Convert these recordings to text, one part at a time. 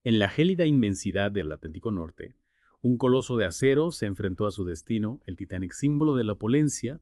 En la gélida inmensidad del Atlántico Norte, un coloso de acero se enfrentó a su destino, el Titanic, símbolo de la opulencia,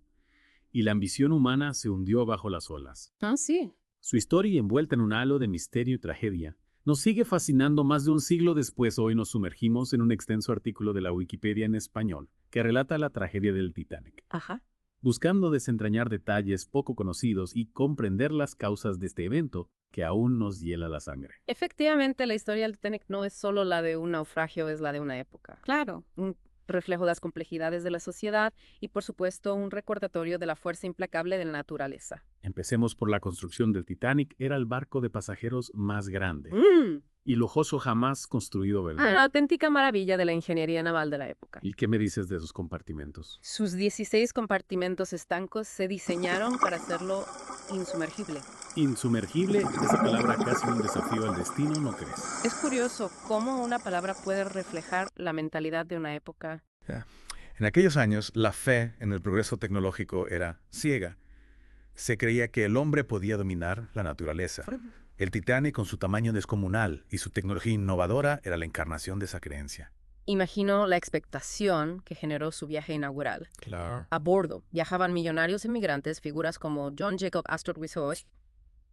y la ambición humana se hundió bajo las olas. Ah, sí. Su historia, envuelta en un halo de misterio y tragedia, nos sigue fascinando más de un siglo después. Hoy nos sumergimos en un extenso artículo de la Wikipedia en español que relata la tragedia del Titanic, Ajá. buscando desentrañar detalles poco conocidos y comprender las causas de este evento que aún nos hiela la sangre. Efectivamente, la historia del Titanic no es solo la de un naufragio, es la de una época. Claro. Un reflejo de las complejidades de la sociedad y, por supuesto, un recordatorio de la fuerza implacable de la naturaleza. Empecemos por la construcción del Titanic. Era el barco de pasajeros más grande ¡Mmm! y lujoso jamás construido, ¿verdad? Una auténtica maravilla de la ingeniería naval de la época. ¿Y qué me dices de esos compartimentos? Sus 16 compartimentos estancos se diseñaron para hacerlo insumergible. Insumergible, esa palabra casi un desafío al destino, ¿no crees? Es curioso cómo una palabra puede reflejar la mentalidad de una época. Ya. En aquellos años, la fe en el progreso tecnológico era ciega. Se creía que el hombre podía dominar la naturaleza. El Titanic, con su tamaño descomunal y su tecnología innovadora, era la encarnación de esa creencia. Imagino la expectación que generó su viaje inaugural. Claro. A bordo viajaban millonarios inmigrantes, figuras como John Jacob Astor Weishaupt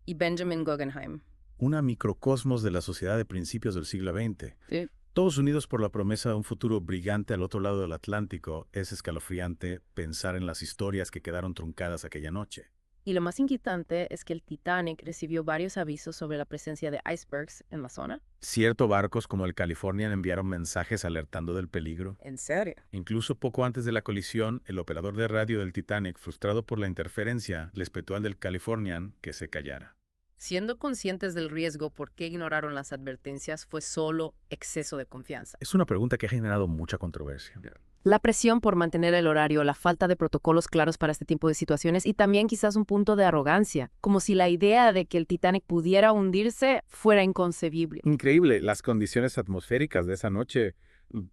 y Benjamin Guggenheim. Una microcosmos de la sociedad de principios del siglo XX. Sí. Todos unidos por la promesa de un futuro brillante al otro lado del Atlántico. Es escalofriante pensar en las historias que quedaron truncadas aquella noche. Y lo más inquietante es que el Titanic recibió varios avisos sobre la presencia de icebergs en la zona. Ciertos barcos como el Californian enviaron mensajes alertando del peligro. ¿En serio? Incluso poco antes de la colisión, el operador de radio del Titanic, frustrado por la interferencia, les petó al del Californian que se callara. Siendo conscientes del riesgo, ¿por qué ignoraron las advertencias? Fue solo exceso de confianza. Es una pregunta que ha generado mucha controversia. La presión por mantener el horario, la falta de protocolos claros para este tipo de situaciones y también quizás un punto de arrogancia, como si la idea de que el Titanic pudiera hundirse fuera inconcebible. Increíble, las condiciones atmosféricas de esa noche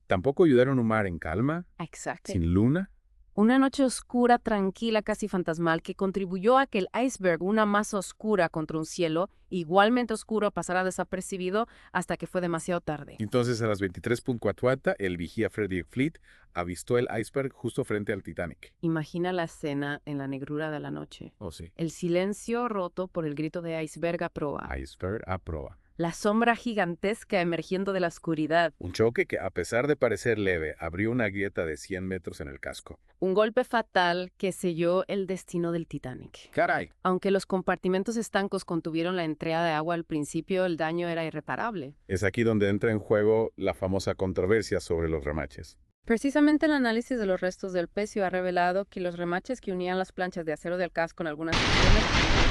tampoco ayudaron a un mar en calma, Exacto. sin luna. Una noche oscura, tranquila, casi fantasmal, que contribuyó a que el iceberg, una masa oscura contra un cielo igualmente oscuro, pasara desapercibido hasta que fue demasiado tarde. Entonces a las 23:40 el vigía Frederick Fleet avistó el iceberg justo frente al Titanic. Imagina la escena en la negrura de la noche. Oh, sí. El silencio roto por el grito de iceberg a proa. Iceberg a proa. La sombra gigantesca emergiendo de la oscuridad. Un choque que, a pesar de parecer leve, abrió una grieta de 100 metros en el casco. Un golpe fatal que selló el destino del Titanic. ¡Caray! Aunque los compartimentos estancos contuvieron la entrada de agua al principio, el daño era irreparable. Es aquí donde entra en juego la famosa controversia sobre los remaches. Precisamente el análisis de los restos del pecio ha revelado que los remaches que unían las planchas de acero del casco en algunas secciones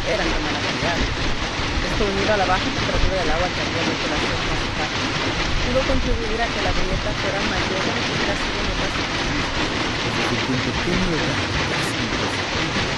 eran de mala calidad. Esto, unido a la baja temperatura del agua que había roto la más fácil, pudo contribuir a que la grieta fuera mayor de lo que hubiera sido en otras circunstancias. El pequeño detalle casi imperceptible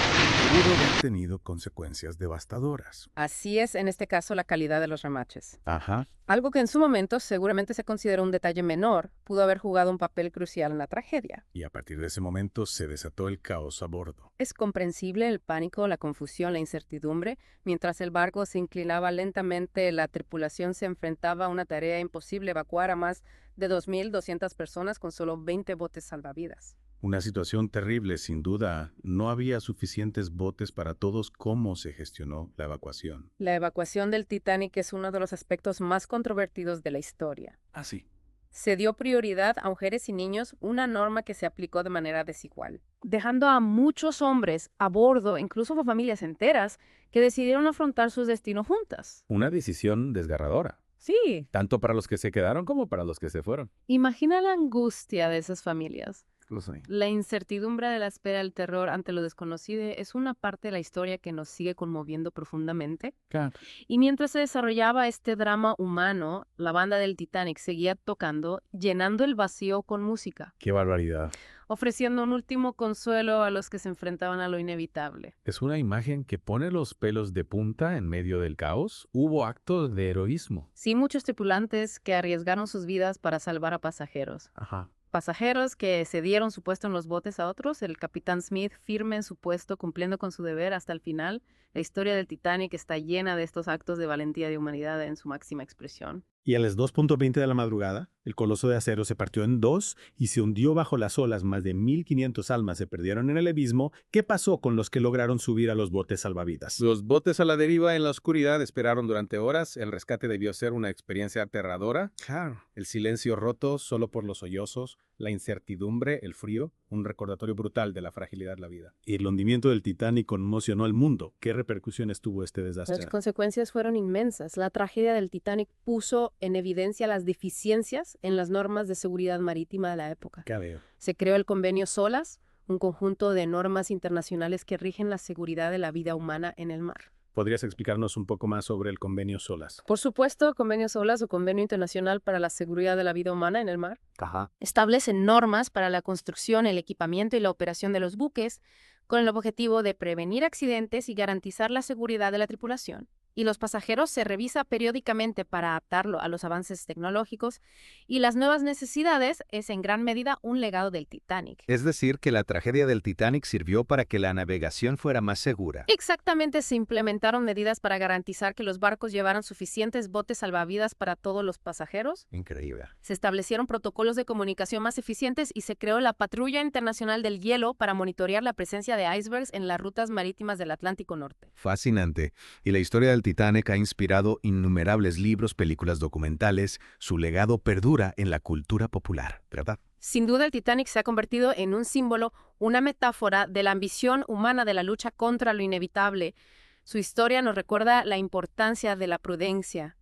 pudo haber tenido consecuencias devastadoras. Así es, en este caso, la calidad de los remaches. Ajá. Algo que en su momento seguramente se consideró un detalle menor, pudo haber jugado un papel crucial en la tragedia. Y a partir de ese momento se desató el caos a bordo. Es comprensible el pánico, la confusión, la incertidumbre. Mientras el barco se inclinaba lentamente, la tripulación se enfrentaba a una tarea imposible: evacuar a más de 2.200 personas con solo 20 botes salvavidas. Una situación terrible, sin duda. No había suficientes botes para todos. ¿Cómo se gestionó la evacuación? La evacuación del Titanic es uno de los aspectos más controvertidos de la historia. Ah, sí. Se dio prioridad a mujeres y niños, una norma que se aplicó de manera desigual, dejando a muchos hombres a bordo, incluso a familias enteras, que decidieron afrontar sus destinos juntas. Una decisión desgarradora, Sí, tanto para los que se quedaron como para los que se fueron. imagina la angustia de esas familias. Lo sé. La incertidumbre de la espera, el terror ante lo desconocido, es una parte de la historia que nos sigue conmoviendo profundamente. Claro. Y mientras se desarrollaba este drama humano, la banda del Titanic seguía tocando, llenando el vacío con música, Qué barbaridad. ofreciendo un último consuelo a los que se enfrentaban a lo inevitable. Es una imagen que pone los pelos de punta en medio del caos. Hubo actos de heroísmo. Sí, muchos tripulantes que arriesgaron sus vidas para salvar a pasajeros. Ajá. Pasajeros que cedieron su puesto en los botes a otros, el capitán Smith firme en su puesto, cumpliendo con su deber hasta el final. La historia del Titanic está llena de estos actos de valentía y de humanidad en su máxima expresión. Y a las 2:20 de la madrugada, el coloso de acero se partió en dos y se hundió bajo las olas. Más de 1.500 almas se perdieron en el abismo. ¿Qué pasó con los que lograron subir a los botes salvavidas? Los botes a la deriva en la oscuridad esperaron durante horas. El rescate debió ser una experiencia aterradora. Claro. El silencio roto solo por los sollozos, la incertidumbre, el frío, un recordatorio brutal de la fragilidad de la vida. Y el hundimiento del Titanic conmocionó al mundo. ¿Qué repercusiones tuvo este Las desastre? consecuencias fueron inmensas. La tragedia del Titanic puso en evidencia las deficiencias en las normas de seguridad marítima de la época. ¿Qué veo? Se creó el Convenio SOLAS, un conjunto de normas internacionales que rigen la seguridad de la vida humana en el mar. ¿Podrías explicarnos un poco más sobre el convenio SOLAS? Por supuesto, Convenio SOLAS o Convenio Internacional para la Seguridad de la Vida Humana en el Mar Ajá. establecen normas para la construcción, el equipamiento y la operación de los buques con el objetivo de prevenir accidentes y garantizar la seguridad de la tripulación. Y los pasajeros se revisa periódicamente para adaptarlo a los avances tecnológicos y las nuevas necesidades es en gran medida un legado del Titanic. Es decir, que la tragedia del Titanic sirvió para que la navegación fuera más segura. Exactamente, se implementaron medidas para garantizar que los barcos llevaran suficientes botes salvavidas para todos los pasajeros. Increíble. Se establecieron protocolos de comunicación más eficientes y se creó la Patrulla Internacional del Hielo para monitorear la presencia de icebergs en las rutas marítimas del Atlántico Norte. Fascinante. Y la historia del Titanic ha inspirado innumerables libros, películas documentales. Su legado perdura en la cultura popular, ¿verdad? Sin duda, el Titanic se ha convertido en un símbolo, una metáfora de la ambición humana de la lucha contra lo inevitable. Su historia nos recuerda la importancia de la prudencia,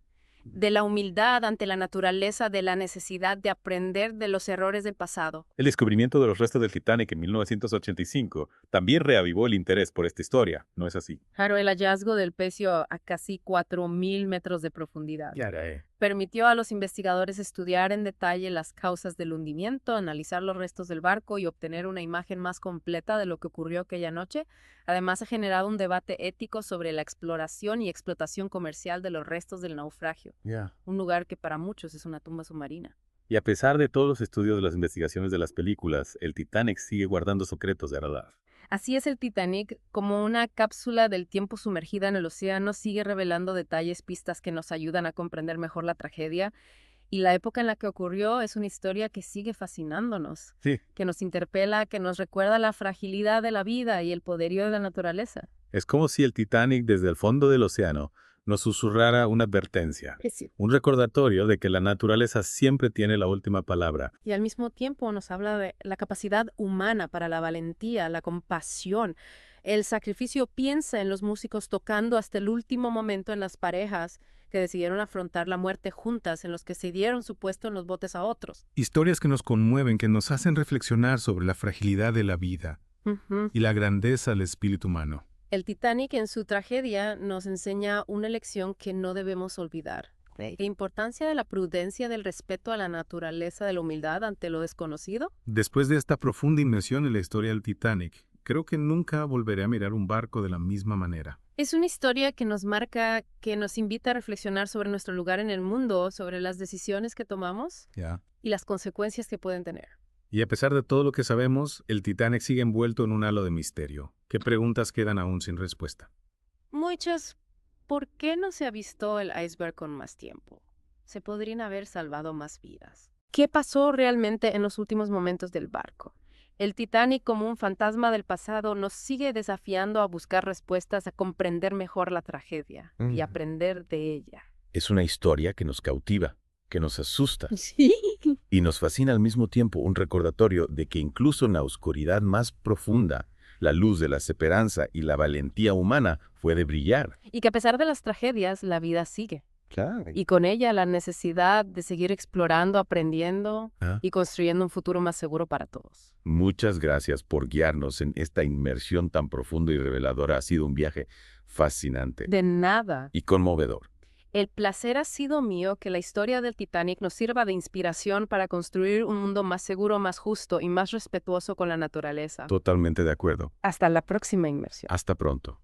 de la humildad ante la naturaleza, de la necesidad de aprender de los errores del pasado. El descubrimiento de los restos del Titanic en 1985 también reavivó el interés por esta historia, ¿no es así? Claro, el hallazgo del pecio a casi 4.000 metros de profundidad Caray. permitió a los investigadores estudiar en detalle las causas del hundimiento, analizar los restos del barco y obtener una imagen más completa de lo que ocurrió aquella noche. Además, ha generado un debate ético sobre la exploración y explotación comercial de los restos del naufragio, un lugar que para muchos es una tumba submarina. Y a pesar de todos los estudios de las investigaciones de las películas, el Titanic sigue guardando secretos de radar. Así es, el Titanic, como una cápsula del tiempo sumergida en el océano, sigue revelando detalles, pistas que nos ayudan a comprender mejor la tragedia. Y la época en la que ocurrió es una historia que sigue fascinándonos, Sí. que nos interpela, que nos recuerda la fragilidad de la vida y el poderío de la naturaleza. Es como si el Titanic desde el fondo del océano nos susurrara una advertencia, un recordatorio de que la naturaleza siempre tiene la última palabra. Y al mismo tiempo nos habla de la capacidad humana para la valentía, la compasión, el sacrificio. Piensa en los músicos tocando hasta el último momento, en las parejas que decidieron afrontar la muerte juntas, en los que cedieron su puesto en los botes a otros. Historias que nos conmueven, que nos hacen reflexionar sobre la fragilidad de la vida y la grandeza del espíritu humano. El Titanic en su tragedia nos enseña una lección que no debemos olvidar. La importancia de la prudencia, del respeto a la naturaleza, de la humildad ante lo desconocido. Después de esta profunda inmersión en la historia del Titanic, creo que nunca volveré a mirar un barco de la misma manera. Es una historia que nos marca, que nos invita a reflexionar sobre nuestro lugar en el mundo, sobre las decisiones que tomamos y las consecuencias que pueden tener. Y a pesar de todo lo que sabemos, el Titanic sigue envuelto en un halo de misterio. ¿Qué preguntas quedan aún sin respuesta? Muchas. ¿Por qué no se avistó el iceberg con más tiempo? Se podrían haber salvado más vidas. ¿Qué pasó realmente en los últimos momentos del barco? El Titanic, como un fantasma del pasado, nos sigue desafiando a buscar respuestas, a comprender mejor la tragedia y aprender de ella. Es una historia que nos cautiva, que nos asusta Sí. y nos fascina al mismo tiempo, un recordatorio de que incluso en la oscuridad más profunda, la luz de la esperanza y la valentía humana puede brillar. Y que a pesar de las tragedias, la vida sigue. Claro. Y con ella la necesidad de seguir explorando, aprendiendo y construyendo un futuro más seguro para todos. Muchas gracias por guiarnos en esta inmersión tan profunda y reveladora. Ha sido un viaje fascinante De nada. y conmovedor. El placer ha sido mío. Que la historia del Titanic nos sirva de inspiración para construir un mundo más seguro, más justo y más respetuoso con la naturaleza. Totalmente de acuerdo. Hasta la próxima inmersión. Hasta pronto.